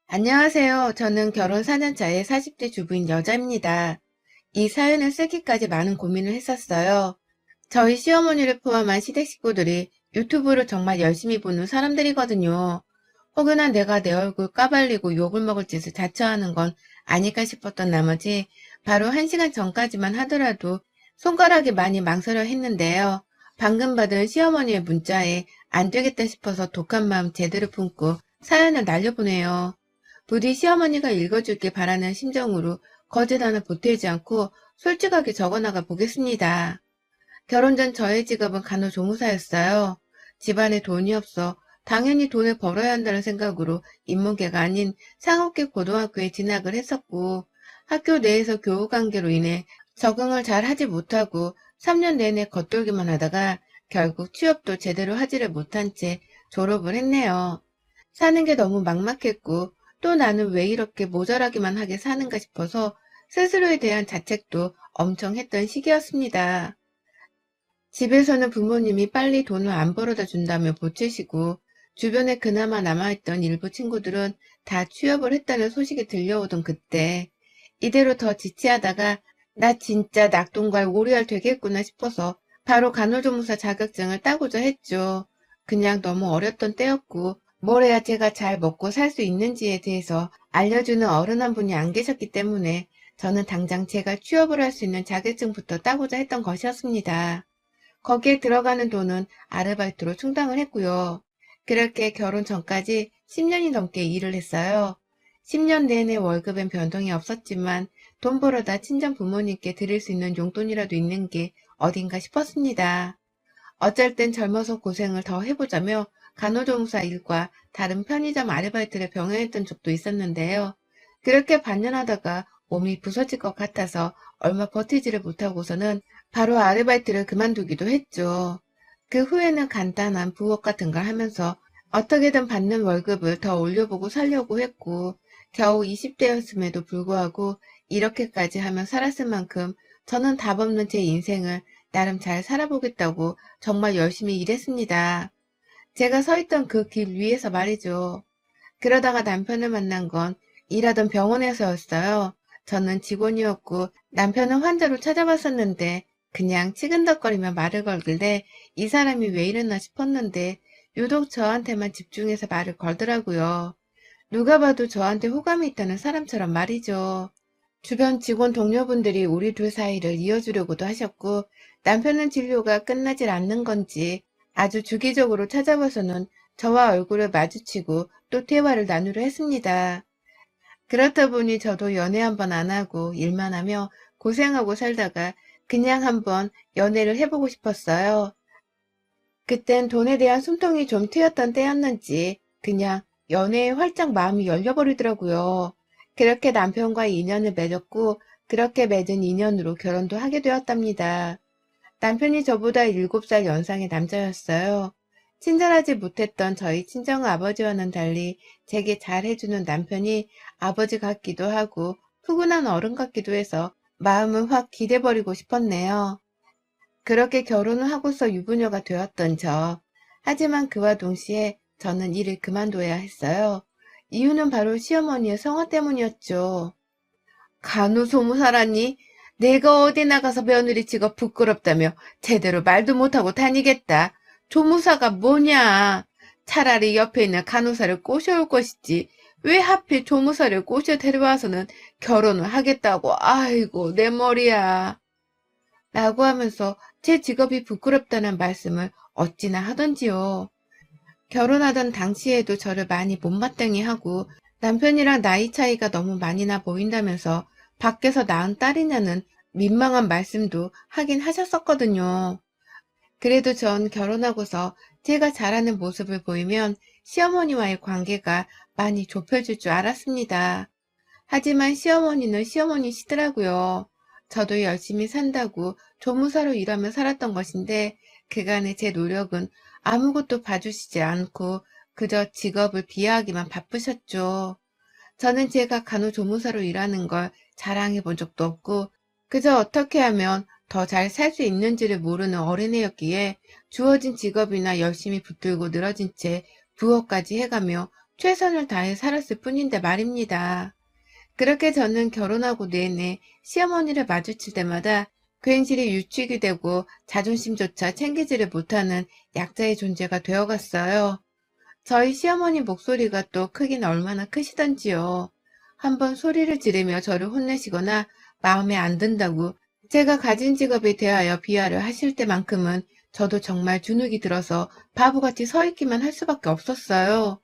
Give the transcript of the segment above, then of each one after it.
안녕하세요. 저는 결혼 4년 차의 40대 주부인 여자입니다. 이 사연을 쓰기까지 많은 고민을 했었어요. 저희 시어머니를 포함한 시댁 식구들이 유튜브를 정말 열심히 보는 사람들이거든요. 혹여나 내가 내 얼굴 까발리고 욕을 먹을 짓을 자처하는 건 아닐까 싶었던 나머지 바로 1시간 전까지만 하더라도 손가락이 많이 망설여 했는데요. 방금 받은 시어머니의 문자에 안 되겠다 싶어서 독한 마음 제대로 품고 사연을 날려보내요. 부디 시어머니가 읽어주길 바라는 심정으로 거짓 하나 보태지 않고 솔직하게 적어나가 보겠습니다. 결혼 전 저의 직업은 간호조무사였어요. 집안에 돈이 없어 당연히 돈을 벌어야 한다는 생각으로 인문계가 아닌 상업계 고등학교에 진학을 했었고, 학교 내에서 교우 관계로 인해 적응을 잘 하지 못하고 3년 내내 겉돌기만 하다가 결국 취업도 제대로 하지를 못한 채 졸업을 했네요. 사는 게 너무 막막했고 또 나는 왜 이렇게 모자라기만 하게 사는가 싶어서 스스로에 대한 자책도 엄청 했던 시기였습니다. 집에서는 부모님이 빨리 돈을 안 벌어다 준다며 보채시고 주변에 그나마 남아있던 일부 친구들은 다 취업을 했다는 소식이 들려오던 그때 이대로 더 지치하다가 나 진짜 낙동갈 오리알 되겠구나 싶어서 바로 간호조무사 자격증을 따고자 했죠. 그냥 너무 어렸던 때였고 뭘 해야 제가 잘 먹고 살 수 있는지에 대해서 알려주는 어른 한 분이 안 계셨기 때문에 저는 당장 제가 취업을 할 수 있는 자격증부터 따고자 했던 것이었습니다. 거기에 들어가는 돈은 아르바이트로 충당을 했고요. 그렇게 결혼 전까지 10년이 넘게 일을 했어요. 10년 내내 월급엔 변동이 없었지만 돈 벌어다 친정 부모님께 드릴 수 있는 용돈이라도 있는 게 어딘가 싶었습니다. 어쩔 땐 젊어서 고생을 더 해보자며 간호조무사 일과 다른 편의점 아르바이트를 병행했던 적도 있었는데요. 그렇게 반년하다가 몸이 부서질 것 같아서 얼마 버티지를 못하고서는 바로 아르바이트를 그만두기도 했죠. 그 후에는 간단한 부업 같은 걸 하면서 어떻게든 받는 월급을 더 올려보고 살려고 했고, 겨우 20대였음에도 불구하고 이렇게까지 하며 살았을 만큼 저는 답 없는 제 인생을 나름 잘 살아보겠다고 정말 열심히 일했습니다. 제가 서 있던 그 길 위에서 말이죠. 그러다가 남편을 만난 건 일하던 병원에서였어요. 저는 직원이었고 남편은 환자로 찾아봤었는데 그냥 치근덕거리며 말을 걸길래 이 사람이 왜 이러나 싶었는데 유독 저한테만 집중해서 말을 걸더라고요. 누가 봐도 저한테 호감이 있다는 사람처럼 말이죠. 주변 직원 동료분들이 우리 둘 사이를 이어주려고도 하셨고 남편은 진료가 끝나질 않는 건지 아주 주기적으로 찾아와서는 저와 얼굴을 마주치고 또 대화를 나누려 했습니다. 그렇다 보니 저도 연애 한번 안 하고 일만 하며 고생하고 살다가 그냥 한번 연애를 해보고 싶었어요. 그땐 돈에 대한 숨통이 좀 트였던 때였는지 그냥 연애에 활짝 마음이 열려버리더라고요. 그렇게 남편과의 인연을 맺었고 그렇게 맺은 인연으로 결혼도 하게 되었답니다. 남편이 저보다 7살 연상의 남자였어요. 친절하지 못했던 저희 친정아버지와는 달리 제게 잘해주는 남편이 아버지 같기도 하고 푸근한 어른 같기도 해서 마음은 확 기대버리고 싶었네요. 그렇게 결혼을 하고서 유부녀가 되었던 저. 하지만 그와 동시에 저는 일을 그만둬야 했어요. 이유는 바로 시어머니의 성화 때문이었죠. 간호조무사라니? 내가 어디 나가서 며느리 직업 부끄럽다며 제대로 말도 못하고 다니겠다. 조무사가 뭐냐? 차라리 옆에 있는 간호사를 꼬셔올 것이지. 왜 하필 조무사를 꼬셔 데려와서는 결혼을 하겠다고. 아이고, 내 머리야. 라고 하면서 제 직업이 부끄럽다는 말씀을 어찌나 하던지요. 결혼하던 당시에도 저를 많이 못마땅히 하고 남편이랑 나이 차이가 너무 많이 나 보인다면서 밖에서 낳은 딸이냐는 민망한 말씀도 하긴 하셨었거든요. 그래도 전 결혼하고서 제가 잘하는 모습을 보이면 시어머니와의 관계가 많이 좁혀질 줄 알았습니다. 하지만 시어머니는 시어머니시더라고요. 저도 열심히 산다고 조무사로 일하며 살았던 것인데 그간의 제 노력은 아무것도 봐주시지 않고 그저 직업을 비하하기만 바쁘셨죠. 저는 제가 간호조무사로 일하는 걸 자랑해 본 적도 없고 그저 어떻게 하면 더 잘 살 수 있는지를 모르는 어린애였기에 주어진 직업이나 열심히 붙들고 늘어진 채 부업까지 해가며 최선을 다해 살았을 뿐인데 말입니다. 그렇게 저는 결혼하고 내내 시어머니를 마주칠 때마다 괜시리 유축이 되고 자존심조차 챙기지를 못하는 약자의 존재가 되어갔어요. 저희 시어머니 목소리가 또 크긴 얼마나 크시던지요. 한번 소리를 지르며 저를 혼내시거나 마음에 안 든다고 제가 가진 직업에 대하여 비하를 하실 때만큼은 저도 정말 주눅이 들어서 바보같이 서 있기만 할 수밖에 없었어요.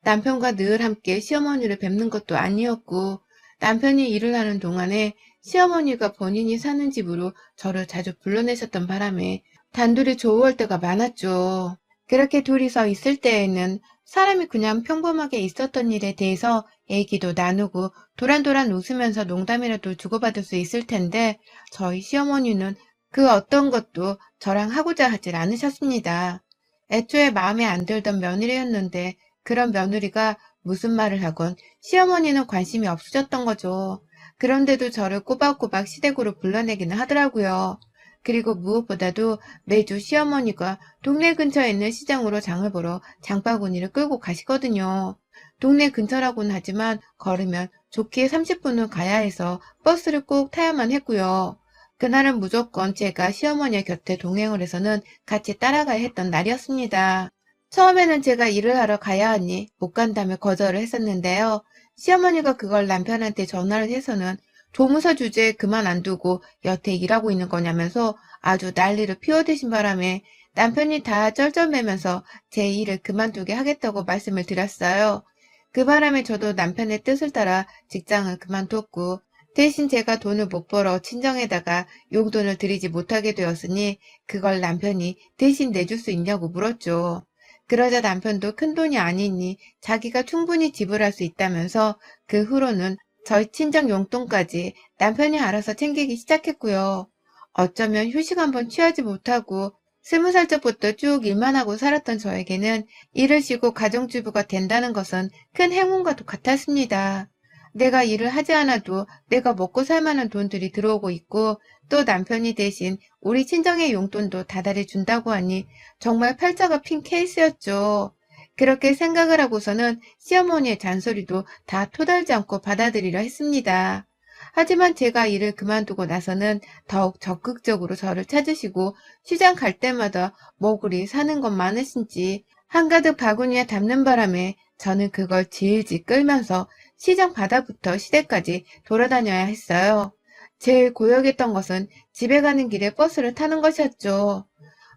남편과 늘 함께 시어머니를 뵙는 것도 아니었고 남편이 일을 하는 동안에 시어머니가 본인이 사는 집으로 저를 자주 불러내셨던 바람에 단둘이 좋아할 때가 많았죠. 그렇게 둘이서 있을 때에는 사람이 그냥 평범하게 있었던 일에 대해서 얘기도 나누고 도란도란 웃으면서 농담이라도 주고받을 수 있을 텐데 저희 시어머니는 그 어떤 것도 저랑 하고자 하질 않으셨습니다. 애초에 마음에 안 들던 며느리였는데 그런 며느리가 무슨 말을 하건 시어머니는 관심이 없으셨던 거죠. 그런데도 저를 꼬박꼬박 시댁으로 불러내기는 하더라고요. 그리고 무엇보다도 매주 시어머니가 동네 근처에 있는 시장으로 장을 보러 장바구니를 끌고 가시거든요. 동네 근처라고는 하지만 걸으면 좋게 30분은 가야 해서 버스를 꼭 타야만 했고요. 그날은 무조건 제가 시어머니의 곁에 동행을 해서는 같이 따라가야 했던 날이었습니다. 처음에는 제가 일을 하러 가야 하니 못 간다며 거절을 했었는데요. 시어머니가 그걸 남편한테 전화를 해서는 조무사 주제에 그만 안 두고 여태 일하고 있는 거냐면서 아주 난리를 피워대신 바람에 남편이 다 쩔쩔매면서 제 일을 그만두게 하겠다고 말씀을 드렸어요. 그 바람에 저도 남편의 뜻을 따라 직장을 그만뒀고 대신 제가 돈을 못 벌어 친정에다가 용돈을 드리지 못하게 되었으니 그걸 남편이 대신 내줄 수 있냐고 물었죠. 그러자 남편도 큰돈이 아니니 자기가 충분히 지불할 수 있다면서 그 후로는 저희 친정 용돈까지 남편이 알아서 챙기기 시작했고요. 어쩌면 휴식 한번 취하지 못하고 20살 적부터 쭉 일만 하고 살았던 저에게는 일을 쉬고 가정주부가 된다는 것은 큰 행운과도 같았습니다. 내가 일을 하지 않아도 내가 먹고 살 만한 돈들이 들어오고 있고 또 남편이 대신 우리 친정의 용돈도 다달이 준다고 하니 정말 팔자가 핀 케이스였죠. 그렇게 생각을 하고서는 시어머니의 잔소리도 다 토달지 않고 받아들이려 했습니다. 하지만 제가 일을 그만두고 나서는 더욱 적극적으로 저를 찾으시고 시장 갈 때마다 뭐 그리 사는 것 많으신지 한가득 바구니에 담는 바람에 저는 그걸 질질 끌면서 시장 바닥부터 시댁까지 돌아다녀야 했어요. 제일 고역했던 것은 집에 가는 길에 버스를 타는 것이었죠.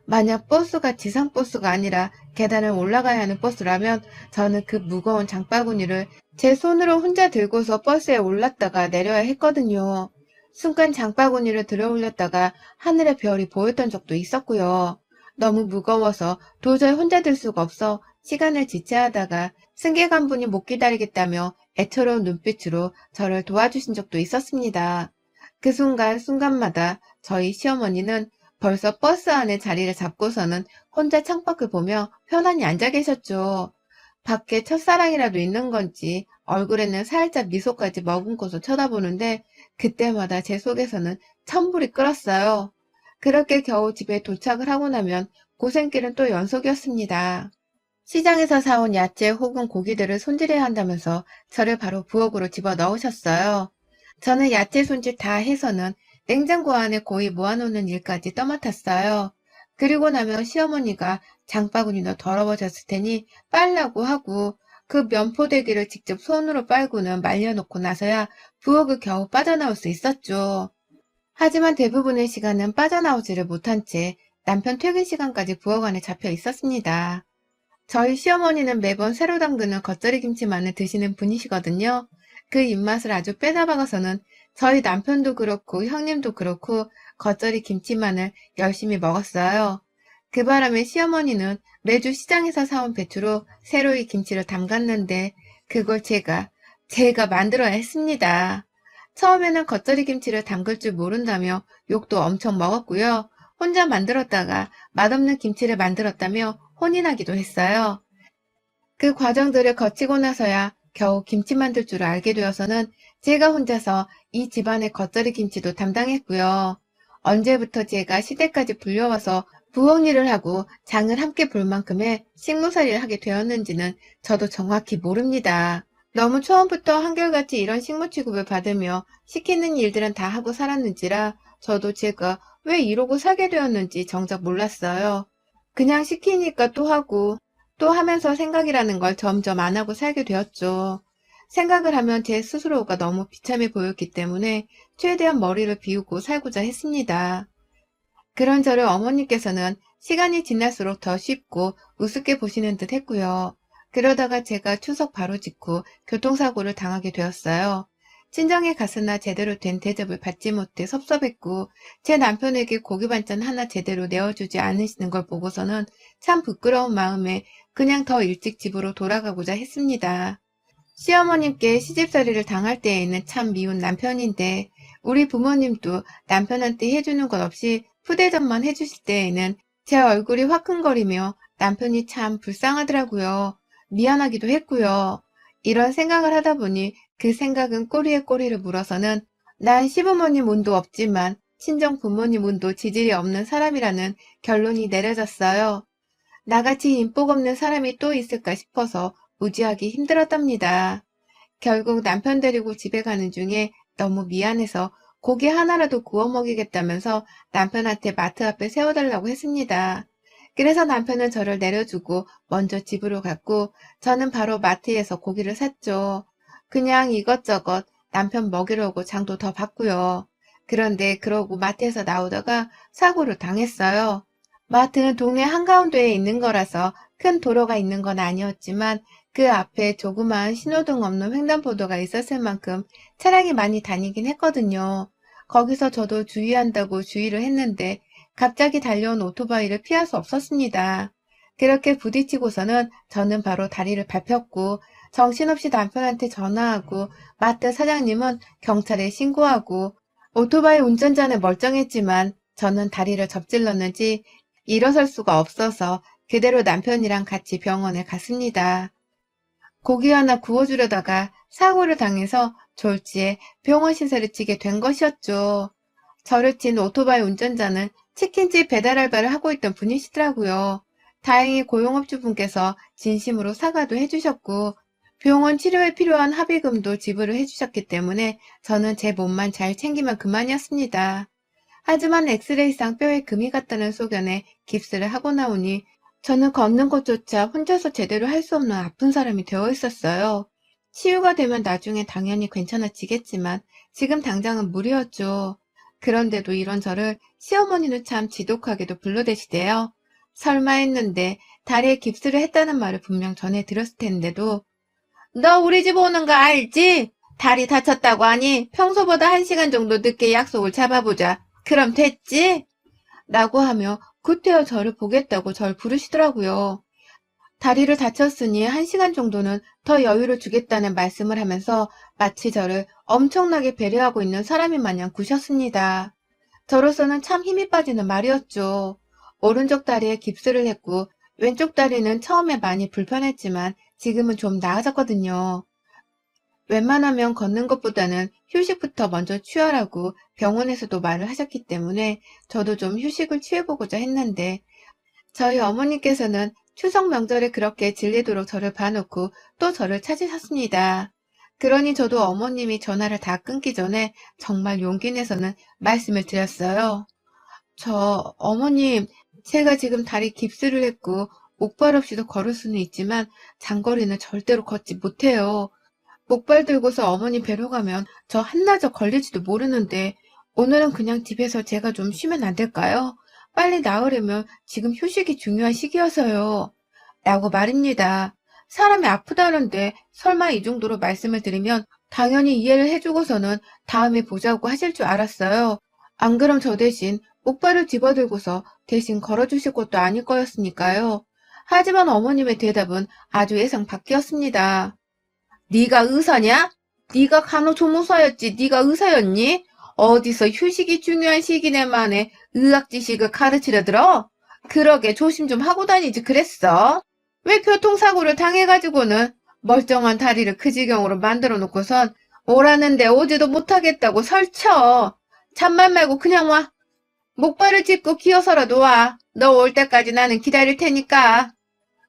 만약 버스가 지상버스가 아니라 계단을 올라가야 하는 버스라면 저는 그 무거운 장바구니를 제 손으로 혼자 들고서 버스에 올랐다가 내려야 했거든요. 순간 장바구니를 들어 올렸다가 하늘의 별이 보였던 적도 있었고요. 너무 무거워서 도저히 혼자 들 수가 없어 시간을 지체하다가 승객한분이 못 기다리겠다며 애처로운 눈빛으로 저를 도와주신 적도 있었습니다. 그 순간마다 저희 시어머니는 벌써 버스 안에 자리를 잡고서는 혼자 창밖을 보며 편안히 앉아 계셨죠. 밖에 첫사랑이라도 있는 건지 얼굴에는 살짝 미소까지 머금고서 쳐다보는데 그때마다 제 속에서는 천불이 끓었어요. 그렇게 겨우 집에 도착을 하고 나면 고생길은 또 연속이었습니다. 시장에서 사온 야채 혹은 고기들을 손질해야 한다면서 저를 바로 부엌으로 집어 넣으셨어요. 저는 야채 손질 다 해서는 냉장고 안에 고이 모아놓는 일까지 떠맡았어요. 그리고 나면 시어머니가 장바구니도 더러워졌을 테니 빨라고 하고 그 면포대기를 직접 손으로 빨고는 말려놓고 나서야 부엌을 겨우 빠져나올 수 있었죠. 하지만 대부분의 시간은 빠져나오지를 못한 채 남편 퇴근 시간까지 부엌 안에 잡혀 있었습니다. 저희 시어머니는 매번 새로 담그는 겉절이 김치만을 드시는 분이시거든요. 그 입맛을 아주 빼앗아박아서는 저희 남편도 그렇고 형님도 그렇고 겉절이 김치만을 열심히 먹었어요. 그 바람에 시어머니는 매주 시장에서 사온 배추로 새로이 김치를 담갔는데 그걸 제가 만들어야 했습니다. 처음에는 겉절이 김치를 담글 줄 모른다며 욕도 엄청 먹었고요. 혼자 만들었다가 맛없는 김치를 만들었다며 혼이 나기도 했어요. 그 과정들을 거치고 나서야 겨우 김치 만들 줄 알게 되어서는 제가 혼자서 이 집안의 겉절이 김치도 담당했고요. 언제부터 제가 시댁까지 불려와서 부엌 일을 하고 장을 함께 볼 만큼의 식모살이를 하게 되었는지는 저도 정확히 모릅니다. 너무 처음부터 한결같이 이런 식모 취급을 받으며 시키는 일들은 다 하고 살았는지라 저도 제가 왜 이러고 살게 되었는지 정작 몰랐어요. 그냥 시키니까 또 하고 또 하면서 생각이라는 걸 점점 안 하고 살게 되었죠. 생각을 하면 제 스스로가 너무 비참해 보였기 때문에 최대한 머리를 비우고 살고자 했습니다. 그런 저를 어머니께서는 시간이 지날수록 더 쉽고 우습게 보시는 듯 했고요. 그러다가 제가 추석 바로 직후 교통사고를 당하게 되었어요. 친정에 갔으나 제대로 된 대접을 받지 못해 섭섭했고 제 남편에게 고기 반찬 하나 제대로 내어주지 않으시는 걸 보고서는 참 부끄러운 마음에 그냥 더 일찍 집으로 돌아가고자 했습니다. 시어머님께 시집살이를 당할 때에는 참 미운 남편인데 우리 부모님도 남편한테 해주는 것 없이 푸대접만 해주실 때에는 제 얼굴이 화끈거리며 남편이 참 불쌍하더라고요. 미안하기도 했고요. 이런 생각을 하다 보니 그 생각은 꼬리에 꼬리를 물어서는 난 시부모님 운도 없지만 친정 부모님 운도 지질이 없는 사람이라는 결론이 내려졌어요. 나같이 인복 없는 사람이 또 있을까 싶어서 무지하기 힘들었답니다. 결국 남편 데리고 집에 가는 중에 너무 미안해서 고기 하나라도 구워 먹이겠다면서 남편한테 마트 앞에 세워달라고 했습니다. 그래서 남편은 저를 내려주고 먼저 집으로 갔고 저는 바로 마트에서 고기를 샀죠. 그냥 이것저것 남편 먹이려고 장도 더 봤고요. 그런데 그러고 마트에서 나오다가 사고를 당했어요. 마트는 동네 한가운데에 있는 거라서 큰 도로가 있는 건 아니었지만 그 앞에 조그마한 신호등 없는 횡단보도가 있었을 만큼 차량이 많이 다니긴 했거든요. 거기서 저도 주의한다고 주의를 했는데 갑자기 달려온 오토바이를 피할 수 없었습니다. 그렇게 부딪히고서는 저는 바로 다리를 밟혔고 정신없이 남편한테 전화하고 마트 사장님은 경찰에 신고하고 오토바이 운전자는 멀쩡했지만 저는 다리를 접질렀는지 일어설 수가 없어서 그대로 남편이랑 같이 병원에 갔습니다. 고기 하나 구워주려다가 사고를 당해서 졸지에 병원 신세를 지게 된 것이었죠. 저를 친 오토바이 운전자는 치킨집 배달 알바를 하고 있던 분이시더라고요. 다행히 고용업주분께서 진심으로 사과도 해주셨고 병원 치료에 필요한 합의금도 지불을 해주셨기 때문에 저는 제 몸만 잘 챙기면 그만이었습니다. 하지만 엑스레이상 뼈에 금이 갔다는 소견에 깁스를 하고 나오니 저는 걷는 것조차 혼자서 제대로 할 수 없는 아픈 사람이 되어 있었어요. 치유가 되면 나중에 당연히 괜찮아지겠지만 지금 당장은 무리였죠. 그런데도 이런 저를 시어머니는 참 지독하게도 불러대시대요. 설마 했는데 다리에 깁스를 했다는 말을 분명 전해 들었을 텐데도 너 우리 집 오는 거 알지? 다리 다쳤다고 하니 평소보다 1시간 정도 늦게 약속을 잡아보자. 그럼 됐지? 라고 하며 구태여 저를 보겠다고 절 부르시더라고요. 다리를 다쳤으니 1시간 정도는 더 여유를 주겠다는 말씀을 하면서 마치 저를 엄청나게 배려하고 있는 사람인 마냥 구셨습니다. 저로서는 참 힘이 빠지는 말이었죠. 오른쪽 다리에 깁스를 했고 왼쪽 다리는 처음에 많이 불편했지만 지금은 좀 나아졌거든요. 웬만하면 걷는 것보다는 휴식부터 먼저 취하라고 병원에서도 말을 하셨기 때문에 저도 좀 휴식을 취해보고자 했는데 저희 어머니께서는 추석 명절에 그렇게 질리도록 저를 봐놓고 또 저를 찾으셨습니다. 그러니 저도 어머님이 전화를 다 끊기 전에 정말 용기 내서는 말씀을 드렸어요. 어머님, 제가 지금 다리 깁스를 했고 목발 없이도 걸을 수는 있지만 장거리는 절대로 걷지 못해요. 목발 들고서 어머니 뵈러 가면 저 한나절 걸릴지도 모르는데 오늘은 그냥 집에서 제가 좀 쉬면 안 될까요? 빨리 나으려면 지금 휴식이 중요한 시기여서요. 라고 말입니다. 사람이 아프다는데 설마 이 정도로 말씀을 드리면 당연히 이해를 해주고서는 다음에 보자고 하실 줄 알았어요. 안 그럼 저 대신 목발을 집어들고서 대신 걸어주실 것도 아닐 거였으니까요. 하지만 어머님의 대답은 아주 예상 밖이었습니다. 네가 의사냐? 네가 간호조무사였지 네가 의사였니? 어디서 휴식이 중요한 시기네만에 의학 지식을 가르치려 들어? 그러게 조심 좀 하고 다니지 그랬어? 왜 교통사고를 당해가지고는 멀쩡한 다리를 그 지경으로 만들어 놓고선 오라는데 오지도 못하겠다고 설쳐. 잠만 말고 그냥 와. 목발을 짚고 기어서라도 와. 너 올 때까지 나는 기다릴 테니까.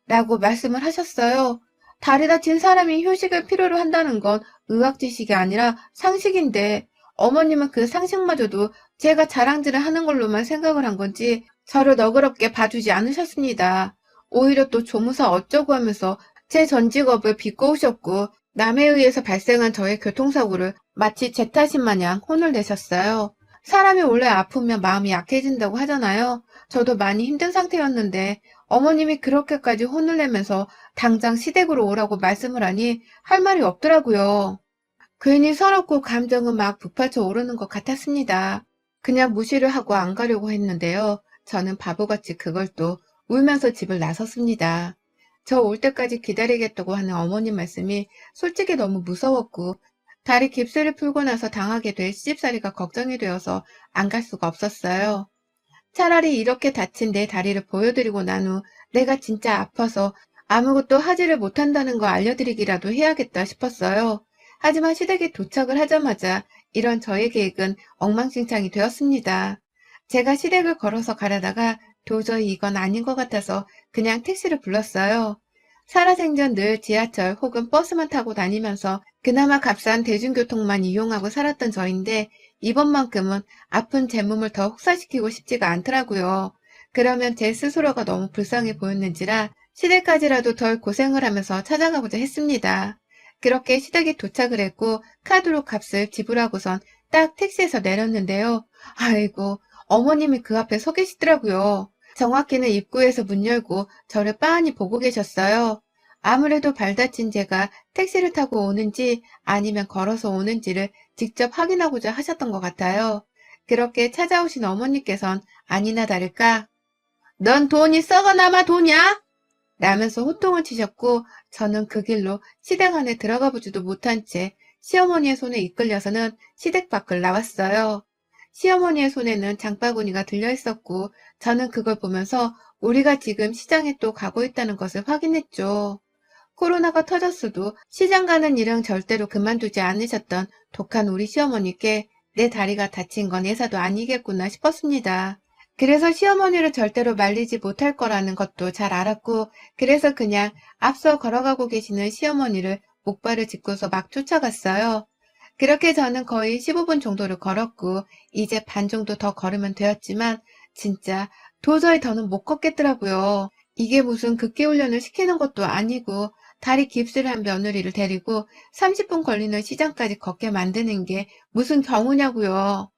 라고 말씀을 하셨어요. 다리 다친 사람이 휴식을 필요로 한다는 건 의학지식이 아니라 상식인데 어머님은 그 상식마저도 제가 자랑질을 하는 걸로만 생각을 한 건지 저를 너그럽게 봐주지 않으셨습니다. 오히려 또 조무사 어쩌고 하면서 제 전 직업을 비꼬으셨고 남에 의해서 발생한 저의 교통사고를 마치 제 탓인 마냥 혼을 내셨어요. 사람이 원래 아프면 마음이 약해진다고 하잖아요. 저도 많이 힘든 상태였는데 어머님이 그렇게까지 혼을 내면서 당장 시댁으로 오라고 말씀을 하니 할 말이 없더라고요. 괜히 서럽고 감정은 막 북받쳐 오르는 것 같았습니다. 그냥 무시를 하고 안 가려고 했는데요. 저는 바보같이 그걸 또 울면서 집을 나섰습니다. 저 올 때까지 기다리겠다고 하는 어머님 말씀이 솔직히 너무 무서웠고 다리 깁스를 풀고 나서 당하게 될 시집살이가 걱정이 되어서 안 갈 수가 없었어요. 차라리 이렇게 다친 내 다리를 보여드리고 난 후 내가 진짜 아파서 아무것도 하지를 못한다는 거 알려드리기라도 해야겠다 싶었어요. 하지만 시댁에 도착을 하자마자 이런 저의 계획은 엉망진창이 되었습니다. 제가 시댁을 걸어서 가려다가 도저히 이건 아닌 것 같아서 그냥 택시를 불렀어요. 살아생전 늘 지하철 혹은 버스만 타고 다니면서 그나마 값싼 대중교통만 이용하고 살았던 저인데 이번만큼은 아픈 제 몸을 더 혹사시키고 싶지가 않더라고요. 그러면 제 스스로가 너무 불쌍해 보였는지라 시댁까지라도 덜 고생을 하면서 찾아가고자 했습니다. 그렇게 시댁에 도착을 했고 카드로 값을 지불하고선 딱 택시에서 내렸는데요. 아이고, 어머님이 그 앞에 서 계시더라고요. 정확히는 입구에서 문 열고 저를 빤히 보고 계셨어요. 아무래도 발 다친 제가 택시를 타고 오는지 아니면 걸어서 오는지를 직접 확인하고자 하셨던 것 같아요. 그렇게 찾아오신 어머니께선 아니나 다를까 "넌 돈이 썩어나마 도냐?" 라면서 호통을 치셨고 저는 그 길로 시댁 안에 들어가 보지도 못한 채 시어머니의 손에 이끌려서는 시댁 밖을 나왔어요. 시어머니의 손에는 장바구니가 들려 있었고 저는 그걸 보면서 우리가 지금 시장에 또 가고 있다는 것을 확인했죠. 코로나가 터졌어도 시장 가는 일은 절대로 그만두지 않으셨던 독한 우리 시어머니께 내 다리가 다친 건 예사도 아니겠구나 싶었습니다. 그래서 시어머니를 절대로 말리지 못할 거라는 것도 잘 알았고 그래서 그냥 앞서 걸어가고 계시는 시어머니를 목발을 짚고서 막 쫓아갔어요. 그렇게 저는 거의 15분 정도를 걸었고 이제 반 정도 더 걸으면 되었지만 진짜 도저히 더는 못 걷겠더라고요. 이게 무슨 극기훈련을 시키는 것도 아니고 다리 깁스를 한 며느리를 데리고 30분 걸리는 시장까지 걷게 만드는 게 무슨 경우냐고요.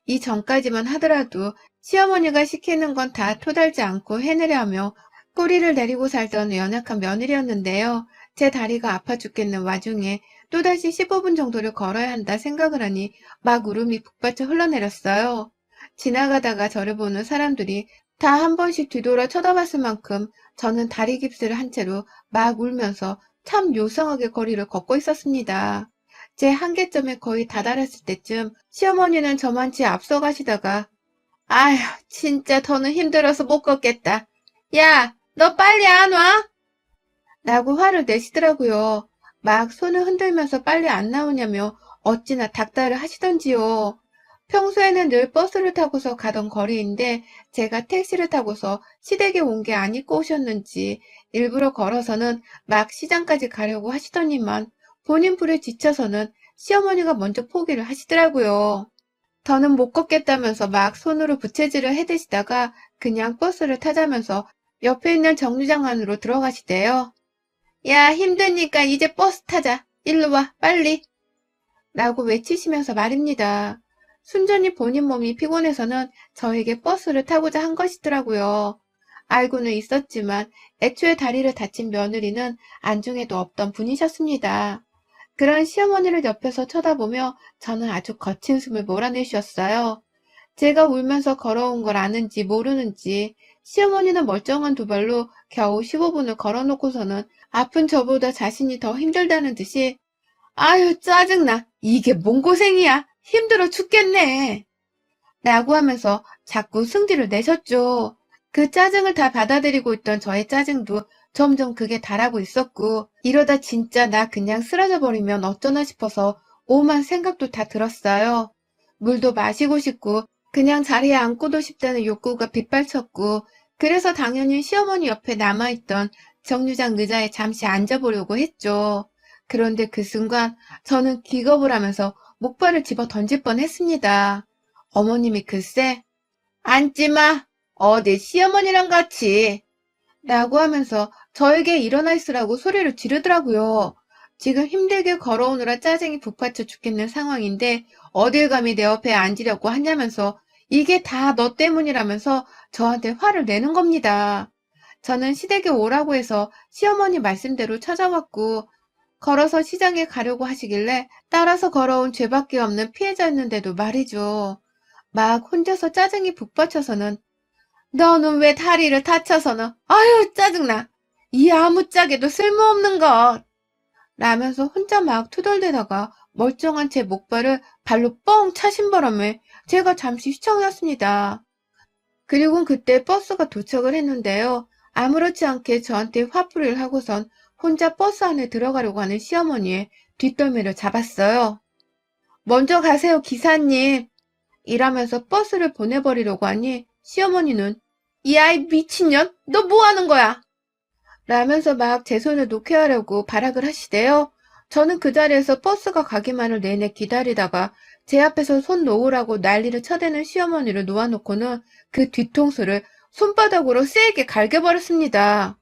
이 전까지만 하더라도 시어머니가 시키는 건 다 토달지 않고 해내려 하며 꼬리를 내리고 살던 연약한 며느리였는데요. 제 다리가 아파 죽겠는 와중에 또다시 15분 정도를 걸어야 한다 생각을 하니 막 울음이 북받쳐 흘러내렸어요. 지나가다가 저를 보는 사람들이 다 한 번씩 뒤돌아 쳐다봤을 만큼 저는 다리 깁스를 한 채로 막 울면서 참 요상하게 거리를 걷고 있었습니다. 제 한계점에 거의 다다랐을 때쯤 시어머니는 저만치 앞서 가시다가 "아휴, 진짜 더는 힘들어서 못 걷겠다. 야, 너 빨리 안 와?" 라고 화를 내시더라고요. 막 손을 흔들면서 빨리 안 나오냐며 어찌나 닥달을 하시던지요. 평소에는 늘 버스를 타고서 가던 거리인데 제가 택시를 타고서 시댁에 온 게 아니고 오셨는지 일부러 걸어서는 막 시장까지 가려고 하시더니만 본인 불에 지쳐서는 시어머니가 먼저 포기를 하시더라고요. 더는 못 걷겠다면서 막 손으로 부채질을 해대시다가 그냥 버스를 타자면서 옆에 있는 정류장 안으로 들어가시대요. "야, 힘드니까 이제 버스 타자. 일로 와, 빨리." 라고 외치시면서 말입니다. 순전히 본인 몸이 피곤해서는 저에게 버스를 타고자 한 것이더라고요. 알고는 있었지만 애초에 다리를 다친 며느리는 안중에도 없던 분이셨습니다. 그런 시어머니를 옆에서 쳐다보며 저는 아주 거친 숨을 몰아내쉬었어요. 제가 울면서 걸어온 걸 아는지 모르는지 시어머니는 멀쩡한 두 발로 겨우 15분을 걸어놓고서는 아픈 저보다 자신이 더 힘들다는 듯이 "아유, 짜증나. 이게 뭔 고생이야. 힘들어 죽겠네." 라고 하면서 자꾸 승질을 내셨죠. 그 짜증을 다 받아들이고 있던 저의 짜증도 점점 극에 달하고 있었고 이러다 진짜 나 그냥 쓰러져 버리면 어쩌나 싶어서 오만 생각도 다 들었어요. 물도 마시고 싶고 그냥 자리에 앉고도 싶다는 욕구가 빗발쳤고, 그래서 당연히 시어머니 옆에 남아있던 정류장 의자에 잠시 앉아보려고 했죠. 그런데 그 순간 저는 기겁을 하면서 목발을 집어 던질 뻔했습니다. 어머님이 글쎄, 앉지 마! 어디 시어머니랑 같이! 라고 하면서 저에게 일어나 있으라고 소리를 지르더라고요. 지금 힘들게 걸어오느라 짜증이 북받쳐 죽겠는 상황인데 어딜 감히 내 옆에 앉으려고 하냐면서 이게 다 너 때문이라면서 저한테 화를 내는 겁니다. 저는 시댁에 오라고 해서 시어머니 말씀대로 찾아왔고 걸어서 시장에 가려고 하시길래 따라서 걸어온 죄밖에 없는 피해자였는데도 말이죠. 막 혼자서 짜증이 북받쳐서는 너는 왜 다리를 다쳐서는 아유 짜증나 이 아무짝에도 쓸모없는 것 라면서 혼자 막 투덜대다가 멀쩡한 제 목발을 발로 뻥 차신 바람에 제가 잠시 휘청였습니다. 그리고 그때 버스가 도착을 했는데요. 아무렇지 않게 저한테 화풀이를 하고선 혼자 버스 안에 들어가려고 하는 시어머니의 뒷덜미를 잡았어요. 먼저 가세요 기사님 이라면서 버스를 보내버리려고 하니 시어머니는 이 아이 미친년 너 뭐하는 거야 라면서 막 제 손을 놓게 하려고 발악을 하시대요. 저는 그 자리에서 버스가 가기만을 내내 기다리다가 제 앞에서 손 놓으라고 난리를 쳐대는 시어머니를 놓아놓고는 그 뒤통수를 손바닥으로 세게 갈겨버렸습니다.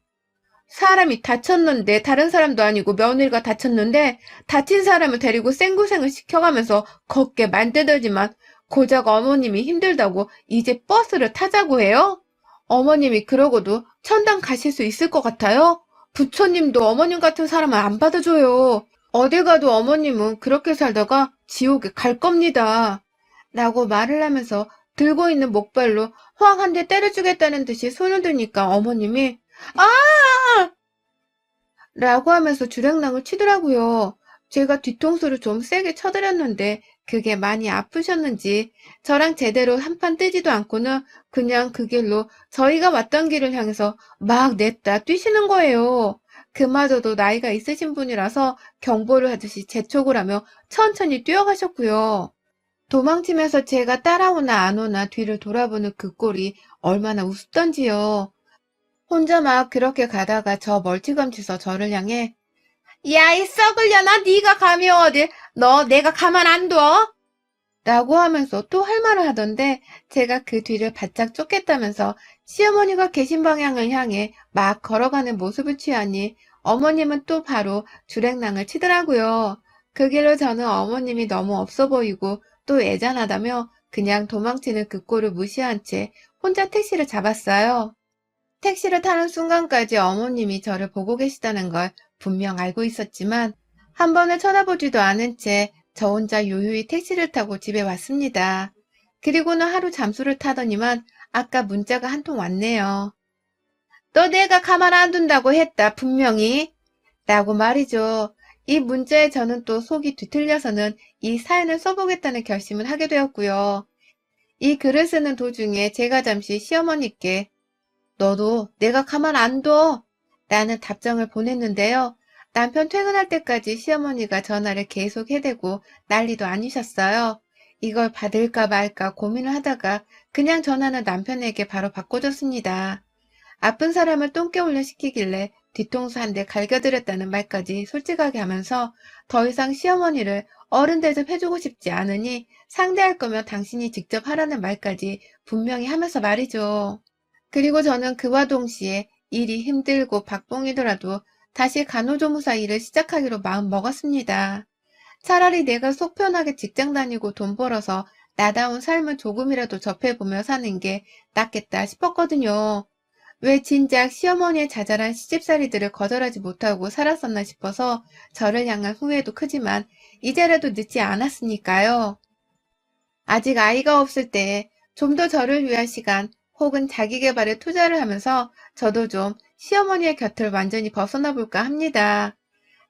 사람이 다쳤는데 다른 사람도 아니고 며느리가 다쳤는데 다친 사람을 데리고 생고생을 시켜가면서 걷게 만들더지만 고작 어머님이 힘들다고 이제 버스를 타자고 해요? 어머님이 그러고도 천당 가실 수 있을 것 같아요? 부처님도 어머님 같은 사람을 안 받아줘요. 어딜 가도 어머님은 그렇게 살다가 지옥에 갈 겁니다. 라고 말을 하면서 들고 있는 목발로 확 한 대 때려주겠다는 듯이 손을 드니까 어머님이 아! 라고 하면서 주랭랑을 치더라고요. 제가 뒤통수를 좀 세게 쳐드렸는데 그게 많이 아프셨는지 저랑 제대로 한판 뜨지도 않고는 그냥 그 길로 저희가 왔던 길을 향해서 막 냈다 뛰시는 거예요. 그마저도 나이가 있으신 분이라서 경보를 하듯이 재촉을 하며 천천히 뛰어가셨고요. 도망치면서 제가 따라오나 안 오나 뒤를 돌아보는 그 꼴이 얼마나 우습던지요. 혼자 막 그렇게 가다가 저 멀찌감치서 저를 향해 야, 이 썩을려나 네가 감히 어딜 너 내가 가만 안 둬? 라고 하면서 또 할 말을 하던데 제가 그 뒤를 바짝 쫓겠다면서 시어머니가 계신 방향을 향해 막 걸어가는 모습을 취하니 어머님은 또 바로 주랭랑을 치더라고요. 그 길로 저는 어머님이 너무 없어 보이고 또 애잔하다며 그냥 도망치는 그 꼴을 무시한 채 혼자 택시를 잡았어요. 택시를 타는 순간까지 어머님이 저를 보고 계시다는 걸 분명 알고 있었지만 한 번을 쳐다보지도 않은 채 저 혼자 요요히 택시를 타고 집에 왔습니다. 그리고는 하루 잠수를 타더니만 아까 문자가 한 통 왔네요. 너 내가 가만 안 둔다고 했다 분명히 라고 말이죠. 이 문자에 저는 또 속이 뒤틀려서는 이 사연을 써보겠다는 결심을 하게 되었고요. 이 글을 쓰는 도중에 제가 잠시 시어머니께 너도 내가 가만 안 둬! 라는 답장을 보냈는데요. 남편 퇴근할 때까지 시어머니가 전화를 계속 해대고 난리도 아니셨어요. 이걸 받을까 말까 고민을 하다가 그냥 전화는 남편에게 바로 바꿔줬습니다. 아픈 사람을 똥개울려 시키길래 뒤통수 한 대 갈겨드렸다는 말까지 솔직하게 하면서 더 이상 시어머니를 어른 대접해주고 싶지 않으니 상대할 거면 당신이 직접 하라는 말까지 분명히 하면서 말이죠. 그리고 저는 그와 동시에 일이 힘들고 박봉이더라도 다시 간호조무사 일을 시작하기로 마음 먹었습니다. 차라리 내가 속 편하게 직장 다니고 돈 벌어서 나다운 삶을 조금이라도 접해보며 사는 게 낫겠다 싶었거든요. 왜 진작 시어머니의 자잘한 시집살이들을 거절하지 못하고 살았었나 싶어서 저를 향한 후회도 크지만 이제라도 늦지 않았으니까요. 아직 아이가 없을 때 좀 더 저를 위한 시간 혹은 자기 개발에 투자를 하면서 저도 좀 시어머니의 곁을 완전히 벗어나 볼까 합니다.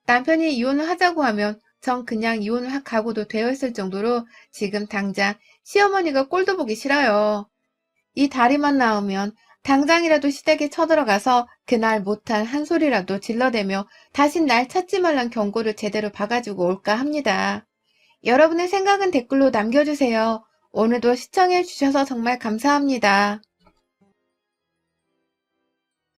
남편이 이혼을 하자고 하면 전 그냥 이혼을 각오도 되어 있을 정도로 지금 당장 시어머니가 꼴도 보기 싫어요. 이 다리만 나오면 당장이라도 시댁에 쳐들어가서 그날 못한 한 소리라도 질러대며 다신 날 찾지 말란 경고를 제대로 봐가지고 올까 합니다. 여러분의 생각은 댓글로 남겨주세요. 오늘도 시청해 주셔서 정말 감사합니다.